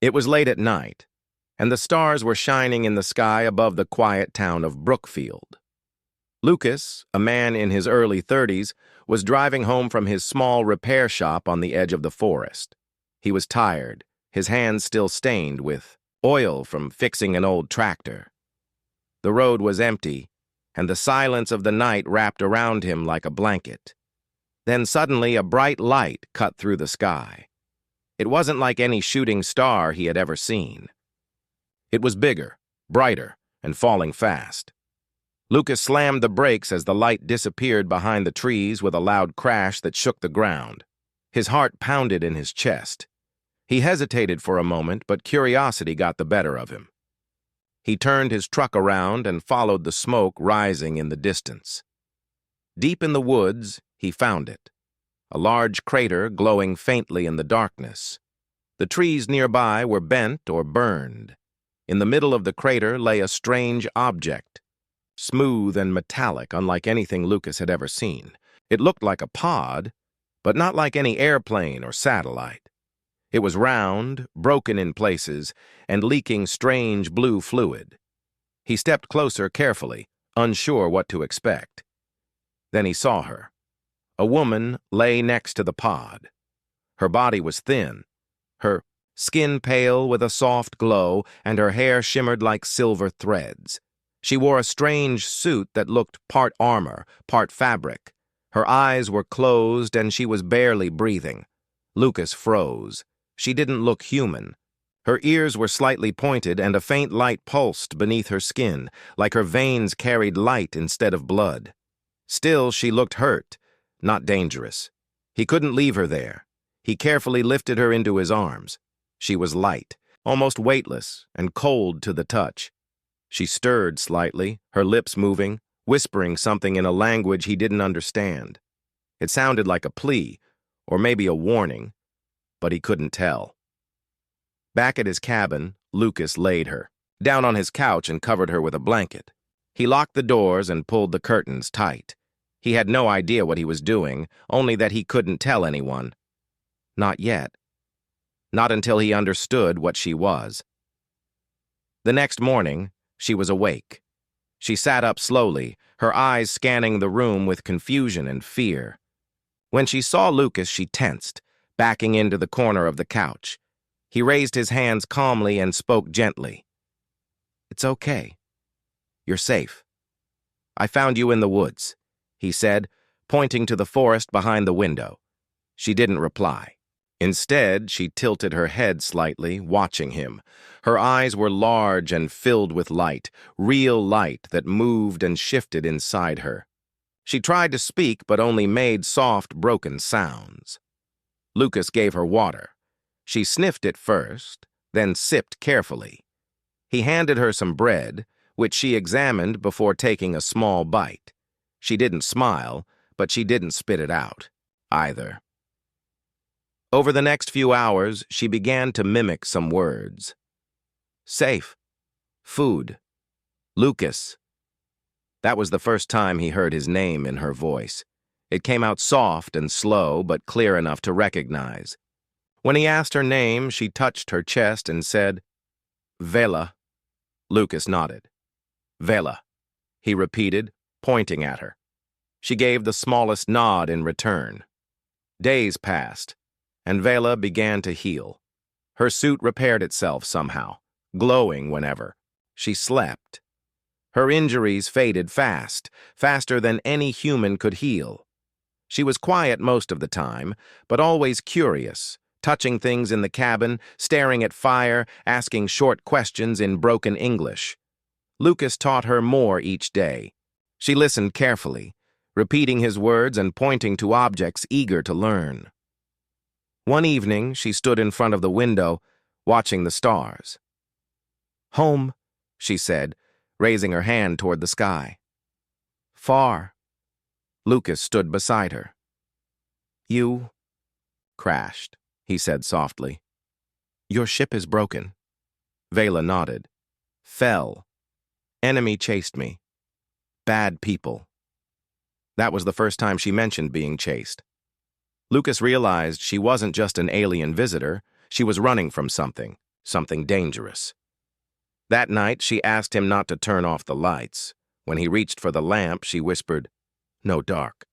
It was late at night, and the stars were shining in the sky above the quiet town of Brookfield. Lucas, a man in his early 30s, was driving home from his small repair shop on the edge of the forest. He was tired, his hands still stained with oil from fixing an old tractor. The road was empty, and the silence of the night wrapped around him like a blanket. Then suddenly a bright light cut through the sky. It wasn't like any shooting star he had ever seen. It was bigger, brighter, and falling fast. Lucas slammed the brakes as the light disappeared behind the trees with a loud crash that shook the ground. His heart pounded in his chest. He hesitated for a moment, but curiosity got the better of him. He turned his truck around and followed the smoke rising in the distance. Deep in the woods, he found it. A large crater glowing faintly in the darkness. The trees nearby were bent or burned. In the middle of the crater lay a strange object, smooth and metallic, unlike anything Lucas had ever seen. It looked like a pod, but not like any airplane or satellite. It was round, broken in places, and leaking strange blue fluid. He stepped closer carefully, unsure what to expect. Then he saw her. A woman lay next to the pod. Her body was thin, her skin pale with a soft glow, and her hair shimmered like silver threads. She wore a strange suit that looked part armor, part fabric. Her eyes were closed and she was barely breathing. Lucas froze. She didn't look human. Her ears were slightly pointed and a faint light pulsed beneath her skin, like her veins carried light instead of blood. Still, she looked hurt, not dangerous. He couldn't leave her there. He carefully lifted her into his arms. She was light, almost weightless, and cold to the touch. She stirred slightly, her lips moving, whispering something in a language he didn't understand. It sounded like a plea, or maybe a warning, but he couldn't tell. Back at his cabin, Lucas laid her down on his couch and covered her with a blanket. He locked the doors and pulled the curtains tight. He had no idea what he was doing, only that he couldn't tell anyone. Not yet. Not until he understood what she was. The next morning, she was awake. She sat up slowly, her eyes scanning the room with confusion and fear. When she saw Lucas, she tensed, backing into the corner of the couch. He raised his hands calmly and spoke gently. "It's okay. You're safe. I found you in the woods," he said, pointing to the forest behind the window. She didn't reply. Instead, she tilted her head slightly, watching him. Her eyes were large and filled with light, real light that moved and shifted inside her. She tried to speak, but only made soft, broken sounds. Lucas gave her water. She sniffed it first, then sipped carefully. He handed her some bread, which she examined before taking a small bite. She didn't smile, but she didn't spit it out, either. Over the next few hours, she began to mimic some words. Safe. Food. Lucas. That was the first time he heard his name in her voice. It came out soft and slow, but clear enough to recognize. When he asked her name, she touched her chest and said, "Vela." Lucas nodded. "Vela," he repeated, pointing at her. She gave the smallest nod in return. Days passed, and Vela began to heal. Her suit repaired itself somehow, glowing whenever. She slept. Her injuries faded fast, faster than any human could heal. She was quiet most of the time, but always curious, touching things in the cabin, staring at fire, asking short questions in broken English. Lucas taught her more each day. She listened carefully, repeating his words and pointing to objects eager to learn. One evening, she stood in front of the window, watching the stars. "Home," she said, raising her hand toward the sky. "Far." Lucas stood beside her. "You crashed," he said softly. "Your ship is broken." Vela nodded. "Fell. Enemy chased me. Bad people." That was the first time she mentioned being chased. Lucas realized she wasn't just an alien visitor, she was running from something. something dangerous. That night, she asked him not to turn off the lights. When he reached for the lamp, she whispered, "No dark,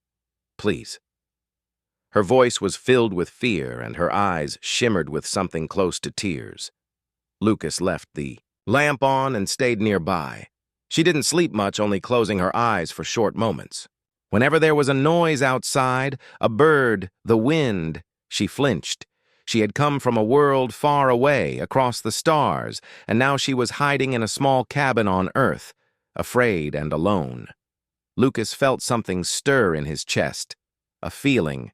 please." Her voice was filled with fear, and her eyes shimmered with something close to tears. Lucas left the lamp on and stayed nearby. She didn't sleep much, only closing her eyes for short moments. Whenever there was a noise outside, a bird, the wind, she flinched. She had come from a world far away, across the stars, and now she was hiding in a small cabin on Earth, afraid and alone. Lucas felt something stir in his chest, a feeling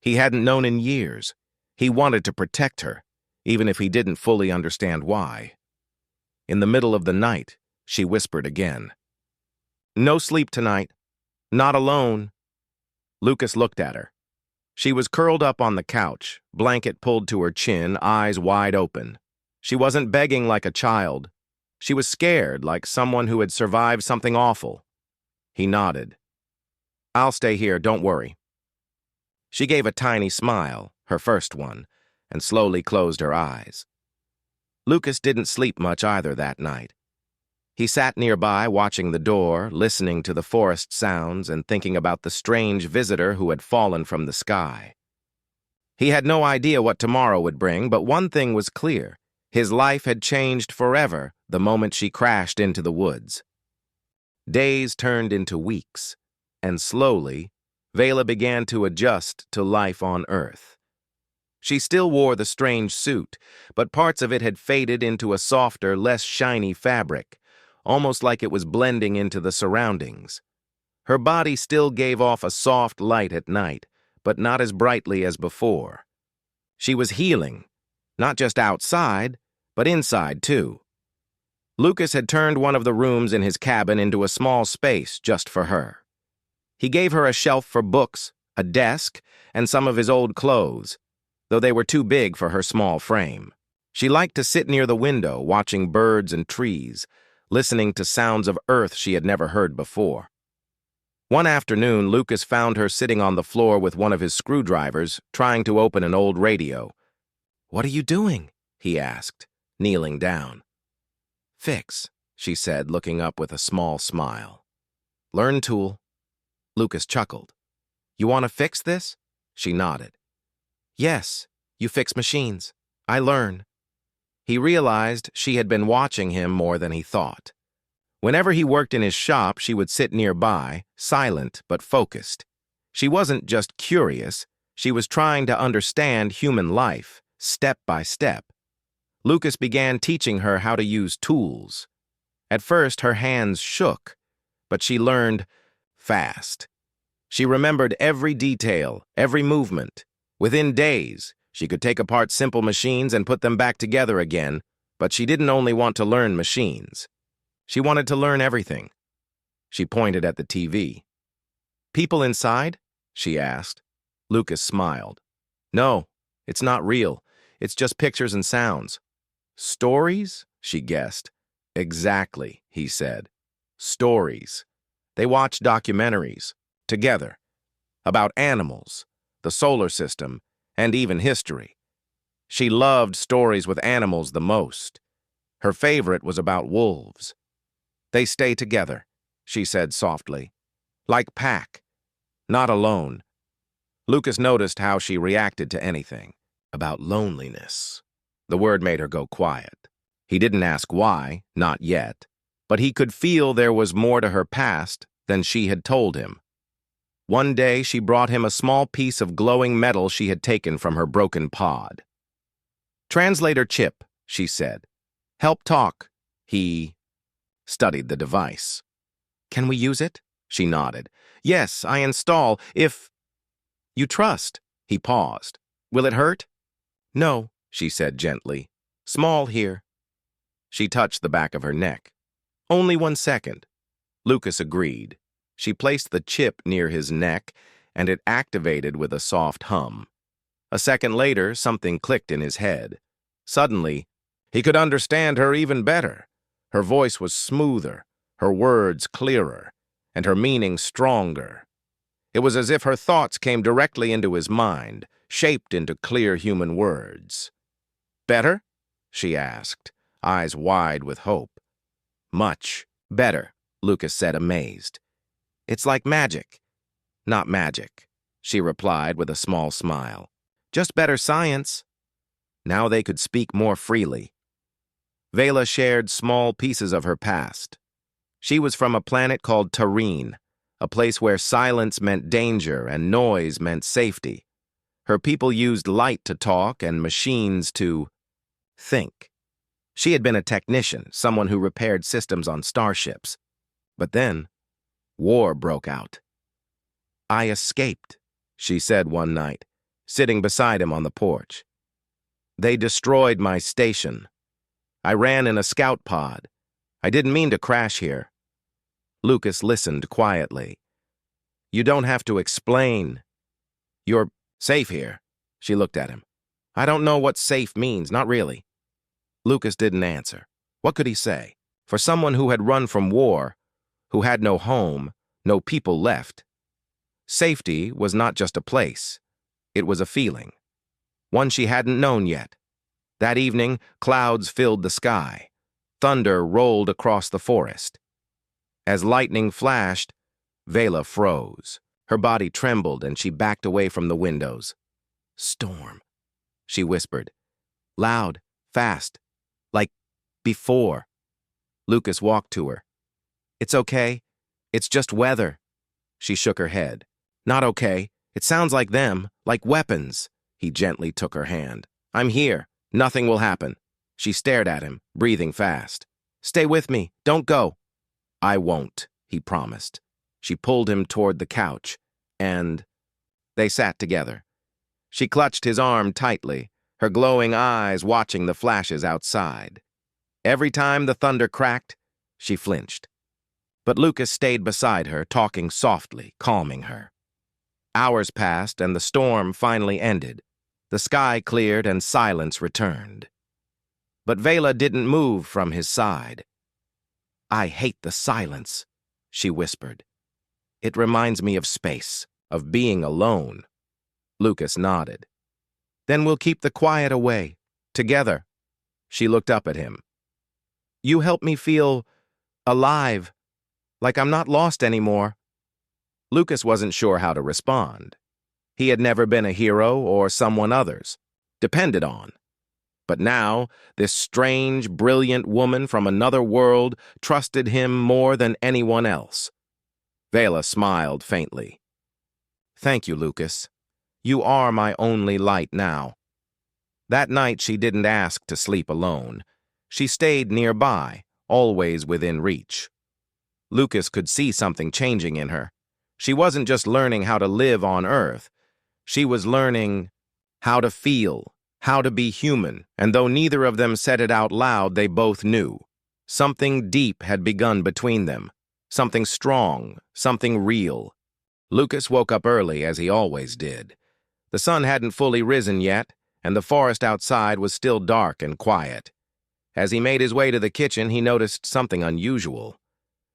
he hadn't known in years. He wanted to protect her, even if he didn't fully understand why. In the middle of the night, she whispered again, "No sleep tonight. Not alone." Lucas looked at her. She was curled up on the couch, blanket pulled to her chin, eyes wide open. She wasn't begging like a child. She was scared, like someone who had survived something awful. He nodded. "I'll stay here, don't worry." She gave a tiny smile, her first one, and slowly closed her eyes. Lucas didn't sleep much either that night. He sat nearby, watching the door, listening to the forest sounds and thinking about the strange visitor who had fallen from the sky. He had no idea what tomorrow would bring, but one thing was clear. His life had changed forever the moment she crashed into the woods. Days turned into weeks, and slowly, Vela began to adjust to life on Earth. She still wore the strange suit, but parts of it had faded into a softer, less shiny fabric, almost like it was blending into the surroundings. Her body still gave off a soft light at night, but not as brightly as before. She was healing, not just outside, but inside too. Lucas had turned one of the rooms in his cabin into a small space just for her. He gave her a shelf for books, a desk, and some of his old clothes, though they were too big for her small frame. She liked to sit near the window, watching birds and trees, listening to sounds of Earth she had never heard before. One afternoon, Lucas found her sitting on the floor with one of his screwdrivers, trying to open an old radio. "What are you doing?" he asked, kneeling down. "Fix," she said, looking up with a small smile. "Learn tool." Lucas chuckled. "You want to fix this?" She nodded. "Yes, you fix machines. I learn." He realized she had been watching him more than he thought. Whenever he worked in his shop, she would sit nearby, silent but focused. She wasn't just curious, she was trying to understand human life, step by step. Lucas began teaching her how to use tools. At first, her hands shook, but she learned fast. She remembered every detail, every movement. Within days, she could take apart simple machines and put them back together again, but she didn't only want to learn machines. She wanted to learn everything. She pointed at the TV. "People inside?" she asked. Lucas smiled. "No, it's not real. It's just pictures and sounds." "Stories?" she guessed. "Exactly," he said. "Stories." They watch documentaries, together, about animals, the solar system, and even history. She loved stories with animals the most. Her favorite was about wolves. "They stay together," she said softly. "Like pack, not alone." Lucas noticed how she reacted to anything. About loneliness. The word made her go quiet. He didn't ask why, not yet, but he could feel there was more to her past than she had told him. One day, she brought him a small piece of glowing metal she had taken from her broken pod. "Translator chip," she said. "Help talk." He studied the device. "Can we use it?" She nodded. "Yes, I install, if you trust." He paused. "Will it hurt?" "No," she said gently. "Small here." She touched the back of her neck. "Only 1 second." Lucas agreed. She placed the chip near his neck, and it activated with a soft hum. A second later, something clicked in his head. Suddenly, he could understand her even better. Her voice was smoother, her words clearer, and her meaning stronger. It was as if her thoughts came directly into his mind, shaped into clear human words. "Better?" she asked, eyes wide with hope. Much better, Lucas said, amazed. It's like magic. Not magic, she replied with a small smile. Just better science. Now they could speak more freely. Vela shared small pieces of her past. She was from a planet called Tareen, a place where silence meant danger and noise meant safety. Her people used light to talk and machines to think. She had been a technician, someone who repaired systems on starships. But then, war broke out. I escaped, she said one night, sitting beside him on the porch. They destroyed my station. I ran in a scout pod. I didn't mean to crash here. Lucas listened quietly. You don't have to explain. You're safe here, she looked at him. I don't know what safe means, not really. Lucas didn't answer. What could he say? For someone who had run from war, who had no home, no people left. Safety was not just a place. It was a feeling. One she hadn't known yet. That evening, clouds filled the sky. Thunder rolled across the forest. As lightning flashed, Vela froze. Her body trembled and she backed away from the windows. Storm, she whispered. Loud, fast, like before. Lucas walked to her. It's okay. It's just weather. She shook her head. Not okay. It sounds like them, like weapons. He gently took her hand. I'm here. Nothing will happen. She stared at him, breathing fast. Stay with me. Don't go. I won't, he promised. She pulled him toward the couch, and they sat together. She clutched his arm tightly, her glowing eyes watching the flashes outside. Every time the thunder cracked, she flinched. But Lucas stayed beside her, talking softly, calming her. Hours passed, and the storm finally ended. The sky cleared and silence returned. But Vela didn't move from his side. I hate the silence, she whispered. It reminds me of space, of being alone. Lucas nodded. Then we'll keep the quiet away, together. She looked up at him. You help me feel alive, like I'm not lost anymore. Lucas wasn't sure how to respond. He had never been a hero or someone others depended on. But now, this strange, brilliant woman from another world trusted him more than anyone else. Vela smiled faintly. Thank you, Lucas. You are my only light now. That night she didn't ask to sleep alone. She stayed nearby, always within reach. Lucas could see something changing in her. She wasn't just learning how to live on Earth. She was learning how to feel, how to be human, and though neither of them said it out loud, they both knew. Something deep had begun between them. Something strong, something real. Lucas woke up early, as he always did. The sun hadn't fully risen yet, and the forest outside was still dark and quiet. As he made his way to the kitchen, he noticed something unusual.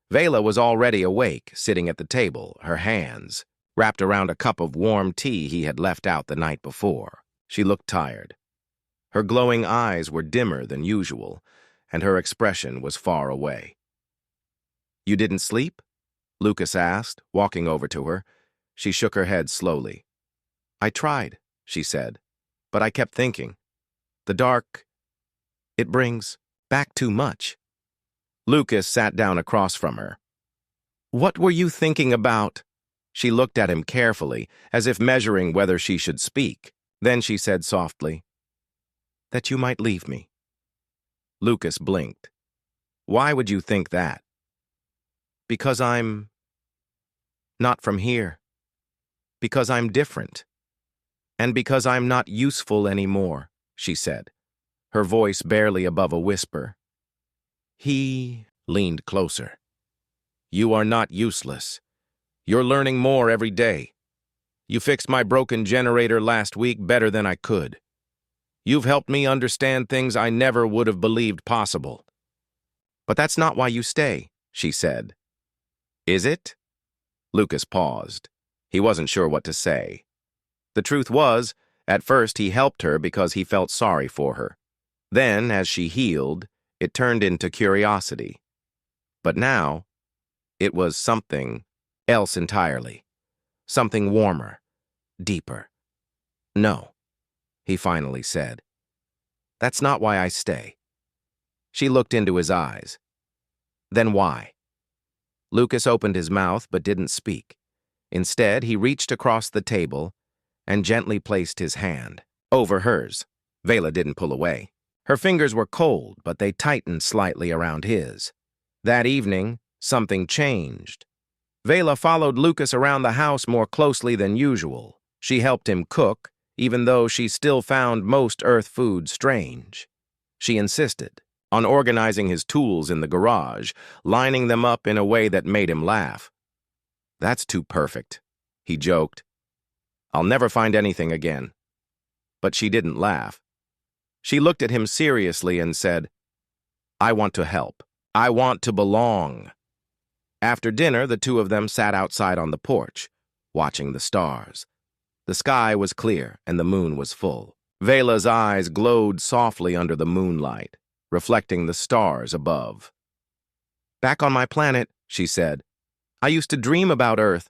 Vela was already awake, sitting at the table, her hands wrapped around a cup of warm tea he had left out the night before. She looked tired. Her glowing eyes were dimmer than usual, and her expression was far away. You didn't sleep? Lucas asked, walking over to her. She shook her head slowly. I tried, she said, but I kept thinking. The dark, it brings back too much. Lucas sat down across from her. What were you thinking about? She looked at him carefully, as if measuring whether she should speak. Then she said softly, that you might leave me. Lucas blinked. Why would you think that? Because I'm not from here. Because I'm different. And because I'm not useful anymore, she said, her voice barely above a whisper. He leaned closer. You are not useless. You're learning more every day. You fixed my broken generator last week better than I could. You've helped me understand things I never would have believed possible. But that's not why you stay, she said. Is it? Lucas paused. He wasn't sure what to say. The truth was, at first he helped her because he felt sorry for her. Then, as she healed, it turned into curiosity. But now, it was something else entirely. Something warmer, deeper. No, he finally said. That's not why I stay. She looked into his eyes. Then why? Lucas opened his mouth but didn't speak. Instead, he reached across the table and gently placed his hand over hers. Vela didn't pull away. Her fingers were cold, but they tightened slightly around his. That evening, something changed. Vela followed Lucas around the house more closely than usual. She helped him cook, even though she still found most Earth food strange. She insisted on organizing his tools in the garage, lining them up in a way that made him laugh. That's too perfect, he joked. I'll never find anything again. But she didn't laugh. She looked at him seriously and said, I want to help. I want to belong. After dinner, the two of them sat outside on the porch, watching the stars. The sky was clear and the moon was full. Vela's eyes glowed softly under the moonlight, reflecting the stars above. Back on my planet, she said, I used to dream about Earth.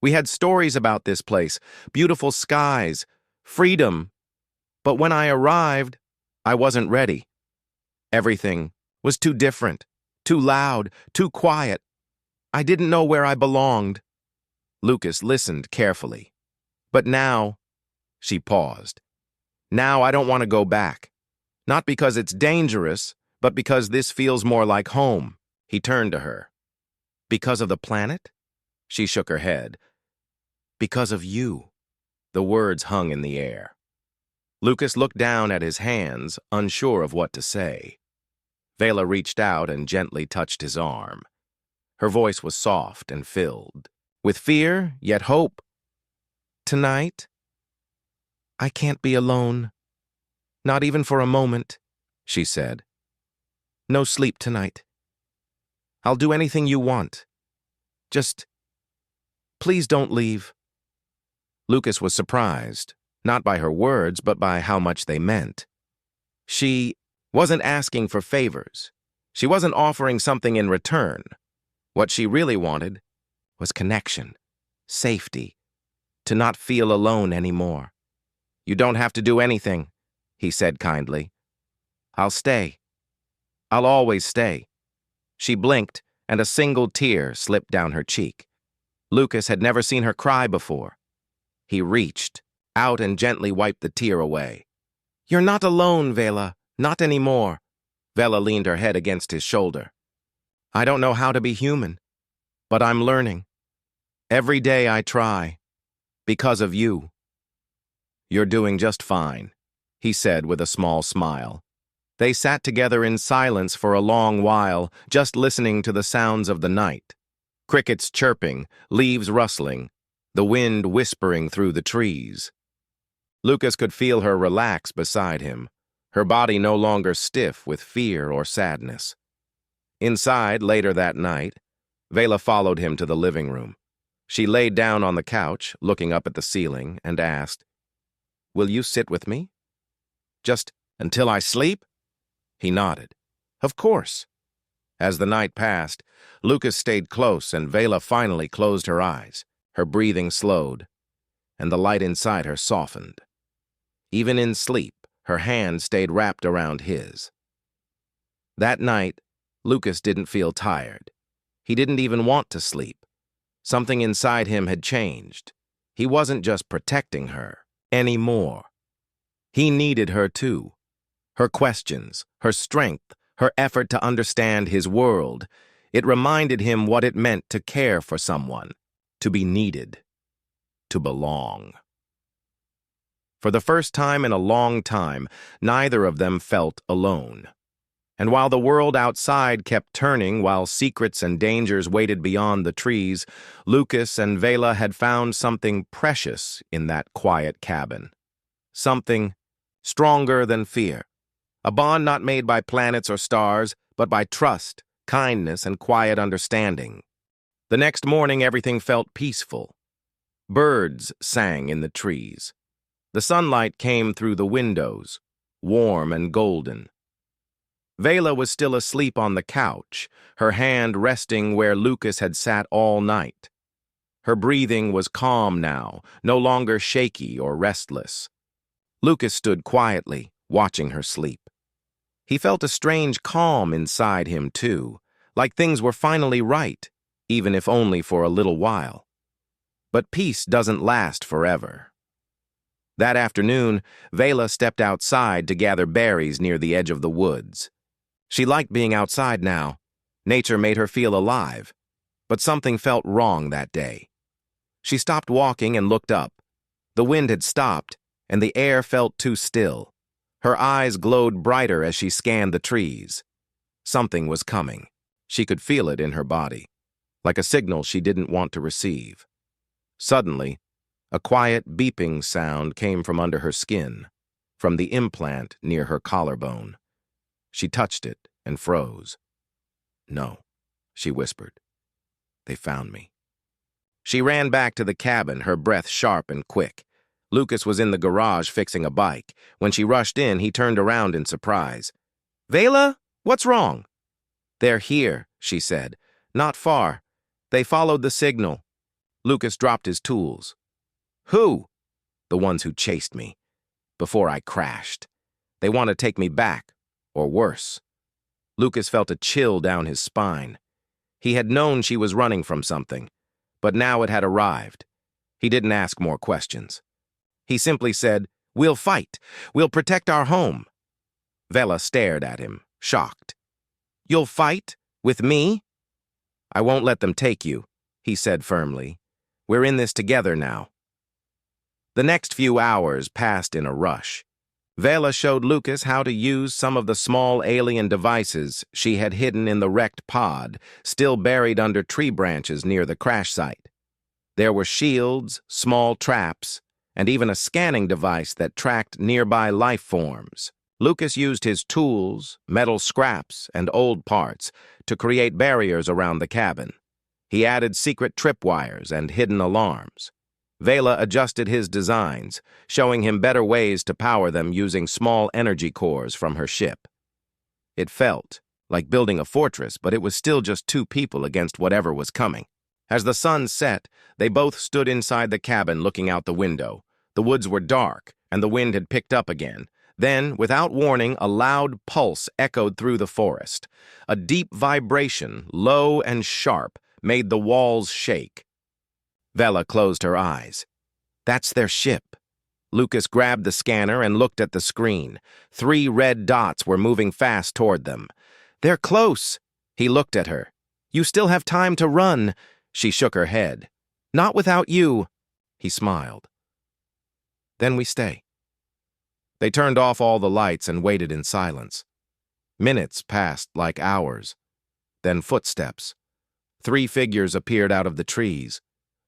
We had stories about this place, beautiful skies, freedom. But when I arrived, I wasn't ready. Everything was too different, too loud, too quiet. I didn't know where I belonged. Lucas listened carefully. But now, she paused. Now I don't want to go back. Not because it's dangerous, but because this feels more like home. He turned to her. Because of the planet? She shook her head. Because of you. The words hung in the air. Lucas looked down at his hands, unsure of what to say. Vela reached out and gently touched his arm. Her voice was soft and filled with fear, yet hope. Tonight, I can't be alone. Not even for a moment, she said. No sleep tonight. I'll do anything you want. Just, please don't leave. Lucas was surprised, not by her words, but by how much they meant. She wasn't asking for favors. She wasn't offering something in return. What she really wanted was connection, safety, to not feel alone anymore. You don't have to do anything, he said kindly. I'll stay. I'll always stay. She blinked, and a single tear slipped down her cheek. Lucas had never seen her cry before. He reached out and gently wiped the tear away. You're not alone, Vela. Not anymore. Vela leaned her head against his shoulder. I don't know how to be human, but I'm learning. Every day I try. Because of you. You're doing just fine, he said with a small smile. They sat together in silence for a long while, just listening to the sounds of the night. Crickets chirping, leaves rustling, the wind whispering through the trees. Lucas could feel her relax beside him, her body no longer stiff with fear or sadness. Inside, later that night, Vela followed him to the living room. She laid down on the couch, looking up at the ceiling, and asked, Will you sit with me? Just until I sleep? He nodded. Of course. As the night passed, Lucas stayed close and Vela finally closed her eyes. Her breathing slowed, and the light inside her softened. Even in sleep, her hand stayed wrapped around his. That night, Lucas didn't feel tired. He didn't even want to sleep. Something inside him had changed. He wasn't just protecting her anymore. He needed her too. Her questions, her strength, her effort to understand his world. It reminded him what it meant to care for someone, to be needed, to belong. For the first time in a long time, neither of them felt alone. And while the world outside kept turning while secrets and dangers waited beyond the trees, Lucas and Vela had found something precious in that quiet cabin. Something stronger than fear. A bond not made by planets or stars, but by trust, kindness, and quiet understanding. The next morning, everything felt peaceful. Birds sang in the trees. The sunlight came through the windows, warm and golden. Vela was still asleep on the couch, her hand resting where Lucas had sat all night. Her breathing was calm now, no longer shaky or restless. Lucas stood quietly, watching her sleep. He felt a strange calm inside him, too, like things were finally right, even if only for a little while. But peace doesn't last forever. That afternoon, Vela stepped outside to gather berries near the edge of the woods. She liked being outside now. Nature made her feel alive. But something felt wrong that day. She stopped walking and looked up. The wind had stopped, and the air felt too still. Her eyes glowed brighter as she scanned the trees. Something was coming. She could feel it in her body, like a signal she didn't want to receive. Suddenly, a quiet beeping sound came from under her skin, from the implant near her collarbone. She touched it and froze. "No," she whispered. "They found me." She ran back to the cabin, her breath sharp and quick. Lucas was in the garage fixing a bike. When she rushed in, he turned around in surprise. "Vela, what's wrong?" "They're here," she said. "Not far. They followed the signal." Lucas dropped his tools. "Who?" "The ones who chased me. Before I crashed. They want to take me back, or worse." Lucas felt a chill down his spine. He had known she was running from something, but now it had arrived. He didn't ask more questions. He simply said, "We'll fight. We'll protect our home." Vela stared at him, shocked. "You'll fight? With me?" "I won't let them take you," he said firmly. "We're in this together now." The next few hours passed in a rush. Vela showed Lucas how to use some of the small alien devices she had hidden in the wrecked pod, still buried under tree branches near the crash site. There were shields, small traps, and even a scanning device that tracked nearby life forms. Lucas used his tools, metal scraps, and old parts to create barriers around the cabin. He added secret tripwires and hidden alarms. Vela adjusted his designs, showing him better ways to power them using small energy cores from her ship. It felt like building a fortress, but it was still just two people against whatever was coming. As the sun set, they both stood inside the cabin looking out the window. The woods were dark, and the wind had picked up again. Then, without warning, a loud pulse echoed through the forest. A deep vibration, low and sharp, made the walls shake. Vela closed her eyes. "That's their ship." Lucas grabbed the scanner and looked at the screen. 3 red dots were moving fast toward them. "They're close." He looked at her. "You still have time to run." She shook her head. "Not without you." He smiled. "Then we stay." They turned off all the lights and waited in silence. Minutes passed like hours. Then footsteps. 3 figures appeared out of the trees.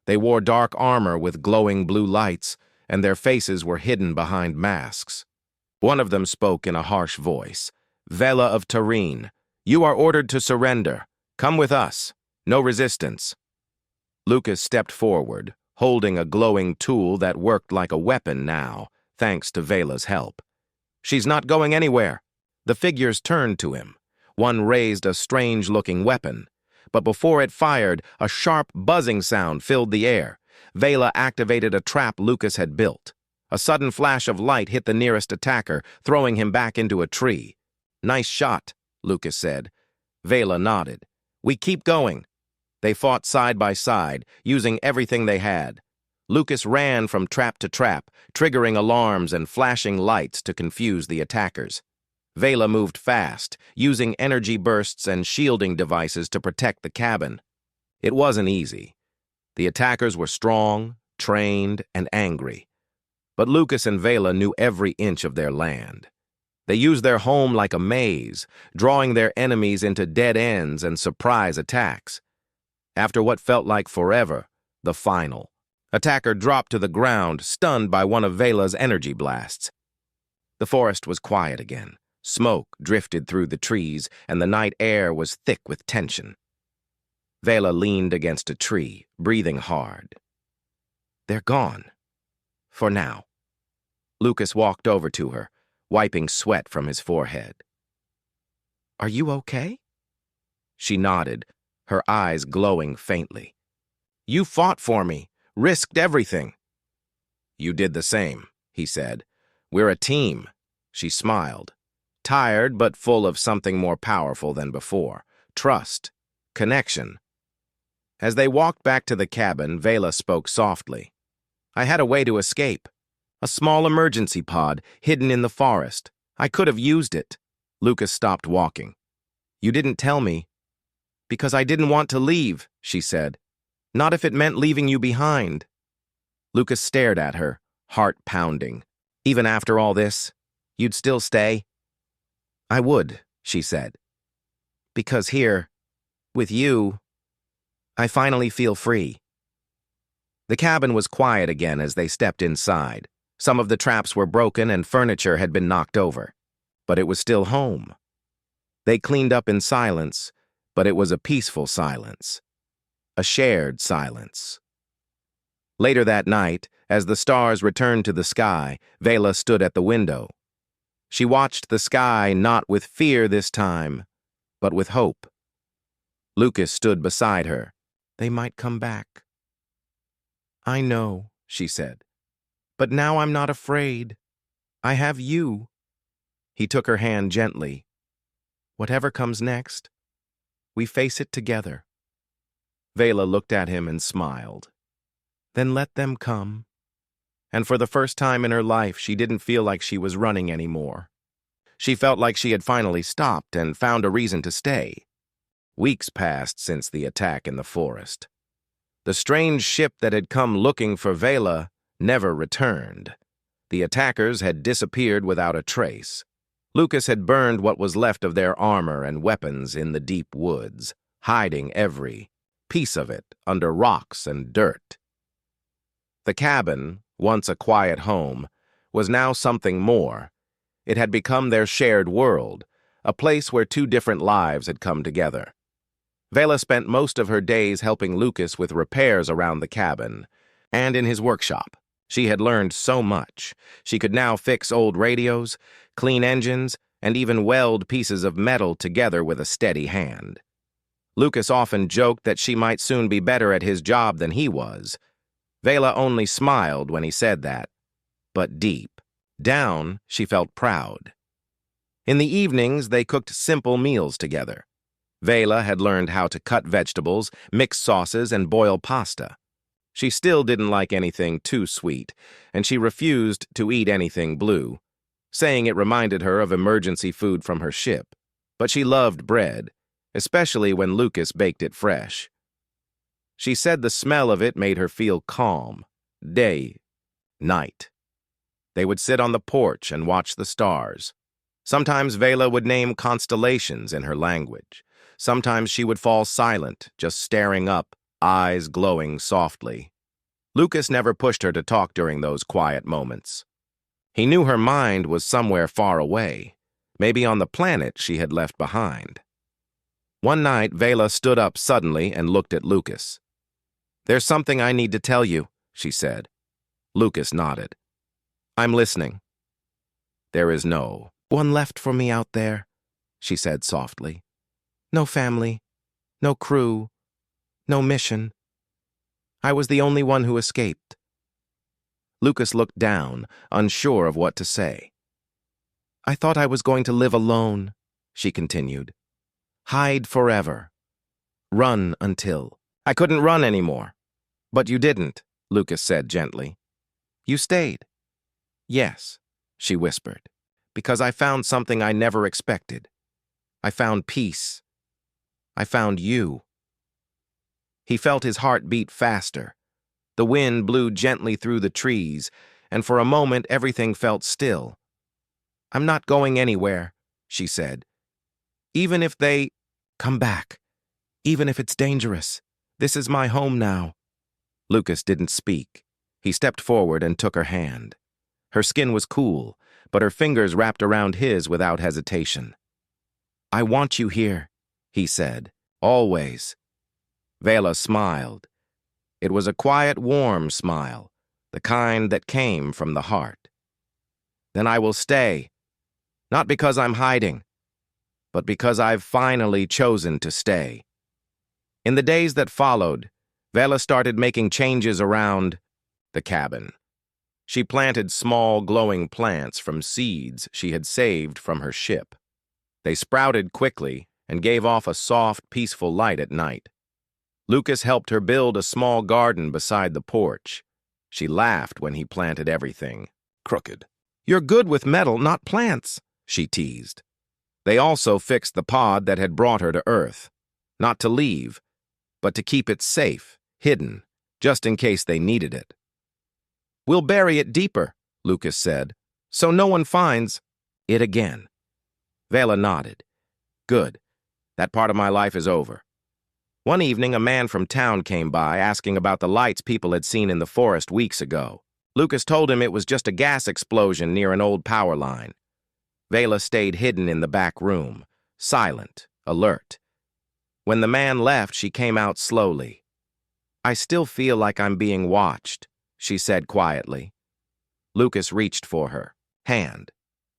They wore dark armor with glowing blue lights, and their faces were hidden behind masks. One of them spoke in a harsh voice. "Vela of Tareen, you are ordered to surrender. Come with us. No resistance." Lucas stepped forward, holding a glowing tool that worked like a weapon now, thanks to Vela's help. "She's not going anywhere." The figures turned to him. One raised a strange-looking weapon. But before it fired, a sharp buzzing sound filled the air. Vela activated a trap Lucas had built. A sudden flash of light hit the nearest attacker, throwing him back into a tree. "Nice shot," Lucas said. Vela nodded. "We keep going." They fought side by side, using everything they had. Lucas ran from trap to trap, triggering alarms and flashing lights to confuse the attackers. Vela moved fast, using energy bursts and shielding devices to protect the cabin. It wasn't easy. The attackers were strong, trained, and angry. But Lucas and Vela knew every inch of their land. They used their home like a maze, drawing their enemies into dead ends and surprise attacks. After what felt like forever, the final. Attacker dropped to the ground, stunned by one of Vela's energy blasts. The forest was quiet again. Smoke drifted through the trees, and the night air was thick with tension. Vela leaned against a tree, breathing hard. "They're gone. For now." Lucas walked over to her. wiping sweat from his forehead. "Are you okay?" She nodded, her eyes glowing faintly. "You fought for me, risked everything." "You did the same," he said. "We're a team." She smiled, tired but full of something more powerful than before. Trust, connection. As they walked back to the cabin, Vela spoke softly. "I had a way to escape. A small emergency pod hidden in the forest. I could have used it." Lucas stopped walking. "You didn't tell me." "Because I didn't want to leave," she said. "Not if it meant leaving you behind." Lucas stared at her, heart pounding. "Even after all this, you'd still stay?" "I would," she said. "Because here, with you, I finally feel free." The cabin was quiet again as they stepped inside. Some of the traps were broken and furniture had been knocked over. But it was still home. They cleaned up in silence, but it was a peaceful silence. A shared silence. Later that night, as the stars returned to the sky, Vela stood at the window. She watched the sky not with fear this time, but with hope. Lucas stood beside her. "They might come back." "I know," she said. "But now I'm not afraid. I have you." He took her hand gently. "Whatever comes next, we face it together." Vela looked at him and smiled. "Then let them come." And for the first time in her life, she didn't feel like she was running anymore. She felt like she had finally stopped and found a reason to stay. Weeks passed since the attack in the forest. The strange ship that had come looking for Vela never returned. The attackers had disappeared without a trace. Lucas had burned what was left of their armor and weapons in the deep woods, hiding every piece of it under rocks and dirt. The cabin, once a quiet home, was now something more. It had become their shared world, a place where two different lives had come together. Vela spent most of her days helping Lucas with repairs around the cabin and in his workshop. She had learned so much. She could now fix old radios, clean engines, and even weld pieces of metal together with a steady hand. Lucas often joked that she might soon be better at his job than he was. Vela only smiled when he said that, but deep down, she felt proud. In the evenings, they cooked simple meals together. Vela had learned how to cut vegetables, mix sauces, and boil pasta. She still didn't like anything too sweet, and she refused to eat anything blue, saying it reminded her of emergency food from her ship. But she loved bread, especially when Lucas baked it fresh. She said the smell of it made her feel calm, day, night. They would sit on the porch and watch the stars. Sometimes Vela would name constellations in her language. Sometimes she would fall silent, just staring up, eyes glowing softly. Lucas never pushed her to talk during those quiet moments. He knew her mind was somewhere far away, maybe on the planet she had left behind. One night, Vela stood up suddenly and looked at Lucas. "There's something I need to tell you," she said. Lucas nodded. "I'm listening." "There is no one left for me out there," she said softly. "No family, no crew, no mission. I was the only one who escaped." Lucas looked down, unsure of what to say. "I thought I was going to live alone," she continued. "Hide forever. Run until I couldn't run anymore." "But you didn't," Lucas said gently. "You stayed." "Yes," she whispered, "because I found something I never expected. I found peace. I found you." He felt his heart beat faster. The wind blew gently through the trees, and for a moment everything felt still. "I'm not going anywhere," she said. "Even if they come back, even if it's dangerous. This is my home now." Lucas didn't speak. He stepped forward and took her hand. Her skin was cool, but her fingers wrapped around his without hesitation. "I want you here," he said, "always." Vela smiled. It was a quiet, warm smile, the kind that came from the heart. "Then I will stay," Not because I'm hiding, but because I've finally chosen to stay. In the days that followed, Vela started making changes around the cabin. She planted small, glowing plants from seeds she had saved from her ship. They sprouted quickly and gave off a soft, peaceful light at night. Lucas helped her build a small garden beside the porch. She laughed when he planted everything crooked. "You're good with metal, not plants," she teased. They also fixed the pod that had brought her to Earth. Not to leave, but to keep it safe, hidden, just in case they needed it. "We'll bury it deeper," Lucas said, "so no one finds it again." Vela nodded. "Good. That part of my life is over." One evening, a man from town came by asking about the lights people had seen in the forest weeks ago. Lucas told him it was just a gas explosion near an old power line. Vela stayed hidden in the back room, silent, alert. When the man left, she came out slowly. "I still feel like I'm being watched," she said quietly. Lucas reached for her hand.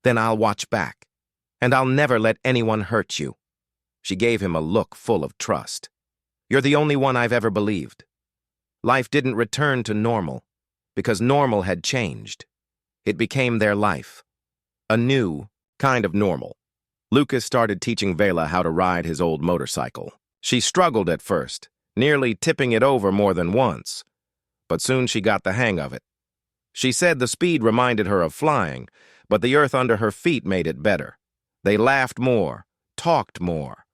"Then I'll watch back. And I'll never let anyone hurt you." She gave him a look full of trust. "You're the only one I've ever believed." Life didn't return to normal, because normal had changed. It became their life. A new kind of normal. Lucas started teaching Vela how to ride his old motorcycle. She struggled at first, nearly tipping it over more than once, but soon she got the hang of it. She said the speed reminded her of flying, but the earth under her feet made it better. They laughed more, talked more,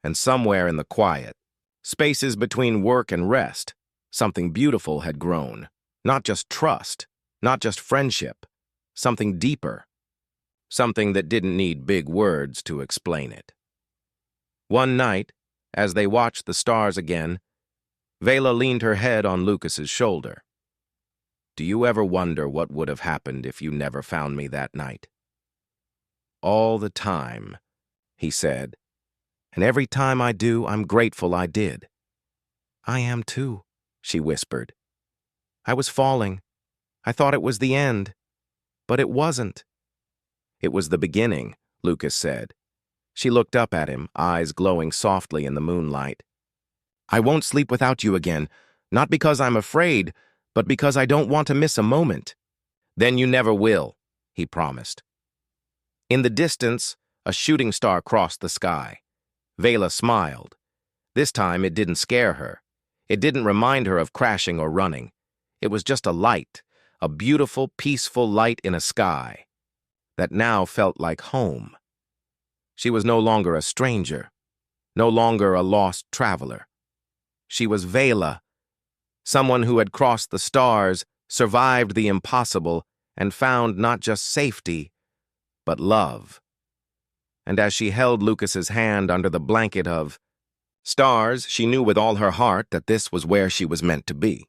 and somewhere in the quiet, spaces between work and rest, something beautiful had grown. Not just trust, not just friendship, something deeper, something that didn't need big words to explain it. One night, as they watched the stars again, Vela leaned her head on Lucas's shoulder. "Do you ever wonder what would have happened if you never found me that night?" "All the time," he said. "And every time I do, I'm grateful I did." "I am too," she whispered. "I was falling. I thought it was the end. But it wasn't." "It was the beginning," Lucas said. She looked up at him, eyes glowing softly in the moonlight. "I won't sleep without you again, not because I'm afraid, but because I don't want to miss a moment." "Then you never will," he promised. In the distance, a shooting star crossed the sky. Vela smiled. This time it didn't scare her. It didn't remind her of crashing or running. It was just a light, a beautiful, peaceful light in a sky that now felt like home. She was no longer a stranger, no longer a lost traveler. She was Vela, someone who had crossed the stars, survived the impossible, and found not just safety, but love. And as she held Lucas's hand under the blanket of stars, she knew with all her heart that this was where she was meant to be.